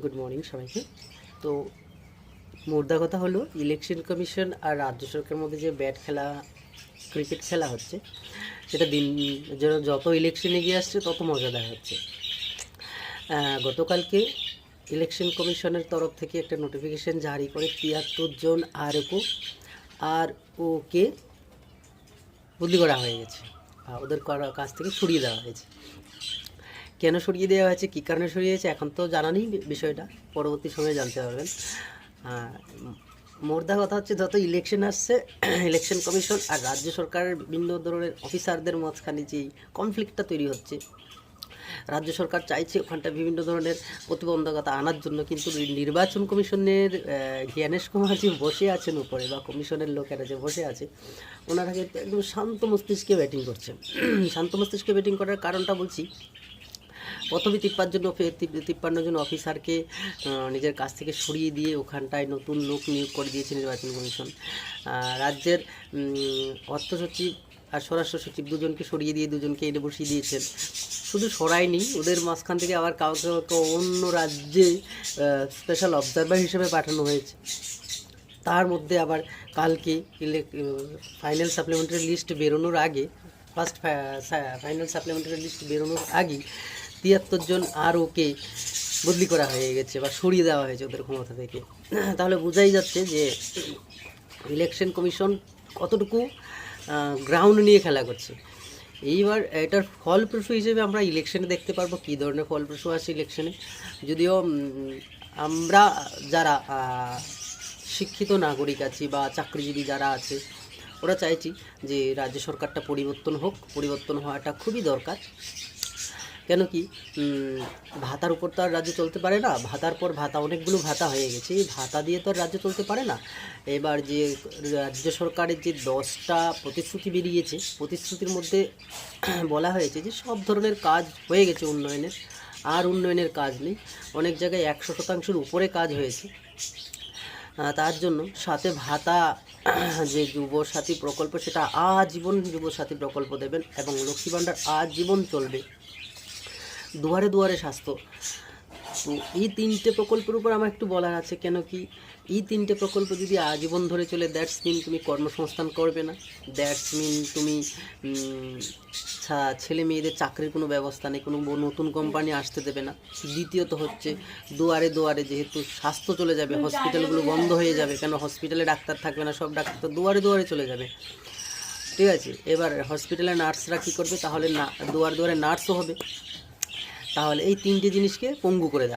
Good morning সবাইকে। তো মোদ্দা কথা হলো, ইলেকশন কমিশন আর রাজ্য সরকারের মধ্যে যে ব্যাট খেলা, ক্রিকেট খেলা হচ্ছে, সেটা দিন যেন যত ইলেকশন এগিয়ে আসছে তত মজাদার হচ্ছে। গতকালকে ইলেকশন কমিশনের তরফ থেকে একটা নোটিফিকেশন জারি করে ৭৩ জন আর ওকে বদলি করা হয়ে গেছে, ওদের কাছ থেকে সরিয়ে দেওয়া হয়েছে। কেন সরিয়ে দেওয়া হয়েছে, কী কারণে সরিয়েছে এখন তো জানা নেই বিষয়টা, পরবর্তী সময়ে জানতে পারবেন। মোদ্দা কথা হচ্ছে, যত ইলেকশন আসছে, ইলেকশন কমিশন আর রাজ্য সরকারের বিভিন্ন ধরনের অফিসারদের মাঝখানে যেই কনফ্লিক্টটা তৈরি হচ্ছে, রাজ্য সরকার চাইছে ওখানটা বিভিন্ন ধরনের প্রতিবন্ধকতা আনার জন্য, কিন্তু নির্বাচন কমিশনের জ্ঞানেশ কুমার যে বসে আছেন উপরে, বা কমিশনের লোকেরা যে বসে আছে, ওনারা কিন্তু একদম শান্ত মস্তিষ্কে ব্যাটিং করছেন। শান্ত মস্তিষ্কে ব্যাটিং করার কারণটা বলছি। প্রথমে 53 জন অফিসারকে নিজের কাছ থেকে সরিয়ে দিয়ে ওখানটায় নতুন লোক নিয়োগ করে দিয়েছে নির্বাচন কমিশন। রাজ্যের অর্থ সচিব আর স্বরাষ্ট্র সচিব দুজনকে সরিয়ে দিয়ে দুজনকে এনে বসিয়ে দিয়েছেন। শুধু সরায়নি, ওদের মাঝখান থেকে আবার কাউকে অন্য রাজ্যে স্পেশাল অবজারভার হিসেবে পাঠানো হয়েছে। তার মধ্যে আবার কালকে ফাইনাল সাপ্লিমেন্টারি লিস্ট বেরোনোর আগে, ফাইনাল সাপ্লিমেন্টারি লিস্ট বেরোনোর আগেই ৭৩ জন ওকে বদলি করা হয়ে গেছে বা সরিয়ে দেওয়া হয়েছে ওদের ক্ষমতা থেকে। তাহলে বোঝাই যাচ্ছে যে ইলেকশন কমিশন কতটুকু গ্রাউন্ড নিয়ে খেলা করছে। এইবার এটার ফলপ্রসূ হিসেবে আমরা ইলেকশনে দেখতে পারবো কী ধরনের ফলপ্রসূ আছে ইলেকশনে। যদিও আমরা যারা শিক্ষিত নাগরিক আছি বা চাকরিজীবী যারা আছে, ওরা চাইছি যে রাজ্য সরকারটা পরিবর্তন হোক, পরিবর্তন হওয়াটা খুবই দরকার। কেন কি, ভাতার উপর তো আর রাজ্য চলতে পারে না, ভাতার পর ভাতা, অনেকগুলো ভাতা হয়ে গেছে, এই ভাতা দিয়ে তো আর রাজ্য চলতে পারে না। এবার যে রাজ্য সরকারের যে 10টা প্রতিশ্রুতি বেরিয়েছে, প্রতিশ্রুতির মধ্যে বলা হয়েছে যে সব ধরনের কাজ হয়ে গেছে উন্নয়নের, আর উন্নয়নের কাজ নেই। অনেক জায়গায় 100% উপরে কাজ হয়েছে। তার জন্য সাথে ভাতা, যে যুবসাথী প্রকল্প, সেটা আজীবন যুবসাথী প্রকল্প দেবেন, এবং লক্ষ্মী ভাণ্ডার আজীবন চলবে। দুয়ারে দুয়ারে স্বাস্থ্য। তো এই 3টে প্রকল্পের উপর আমার একটু বলার আছে। কেন কি, এই 3টে প্রকল্প যদি আজীবন ধরে চলে, দ্যাটস মিন তুমি কর্মসংস্থান করবে না, দ্যাটস মিন তুমি ছেলে মেয়েদের চাকরির কোনো ব্যবস্থা নেই, কোনো নতুন কোম্পানি আসতে দেবে না। দ্বিতীয়ত হচ্ছে, দুয়ারে দুয়ারে যেহেতু স্বাস্থ্য চলে যাবে, হসপিটালগুলো বন্ধ হয়ে যাবে, কেন হসপিটালে ডাক্তার থাকবে না, সব ডাক্তার তো দুয়ারে দুয়ারে চলে যাবে। ঠিক আছে, এবার হসপিটালে নার্সরা কী করবে, তাহলে না দুয়ারে দুয়ারে নার্সও হবে। তাহলে এই 3টে জিনিসকে পঙ্গু করে দেয়।